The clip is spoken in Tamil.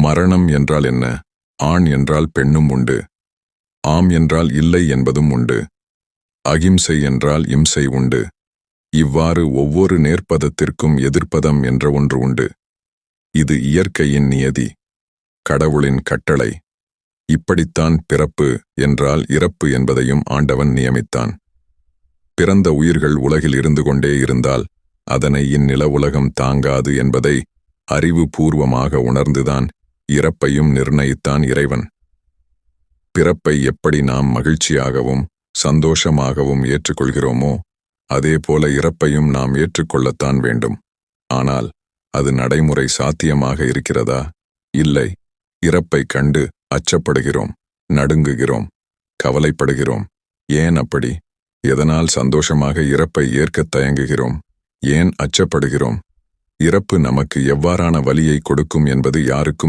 மரணம் என்றால் என்ன? ஆண் என்றால் பெண்ணும் உண்டு. ஆம் என்றால் இல்லை என்பதும் உண்டு. அகிம்சை என்றால் இம்சை உண்டு. இவ்வாறு ஒவ்வொரு நேர்ப்பதத்திற்கும் எதிர்ப்பதம் என்ற ஒன்று உண்டு. இது இயற்கையின் நியதி, கடவுளின் கட்டளை. இப்படித்தான் பிறப்பு என்றால் இறப்பு என்பதையும் ஆண்டவன் நியமித்தான். பிறந்த உயிர்கள் உலகில் இருந்து கொண்டே இருந்தால் அதனை இந்நில உலகம் தாங்காது என்பதை அறிவுபூர்வமாக உணர்ந்துதான் இறப்பையும் நிர்ணயித்தான் இறைவன். பிறப்பை எப்படி நாம் மகிழ்ச்சியாகவும் சந்தோஷமாகவும் ஏற்றுக்கொள்கிறோமோ அதேபோல இறப்பையும் நாம் ஏற்றுக்கொள்ளத்தான் வேண்டும். ஆனால் அது நடைமுறை சாத்தியமாக இருக்கிறதா? இல்லை. இறப்பை கண்டு அச்சப்படுகிறோம், நடுங்குகிறோம், கவலைப்படுகிறோம். ஏன் அப்படி? எதனால் சந்தோஷமாக இறப்பை ஏற்கத் தயங்குகிறோம்? ஏன் அச்சப்படுகிறோம்? இறப்பு நமக்கு எவ்வாறான வலியை கொடுக்கும் என்பது யாருக்கும்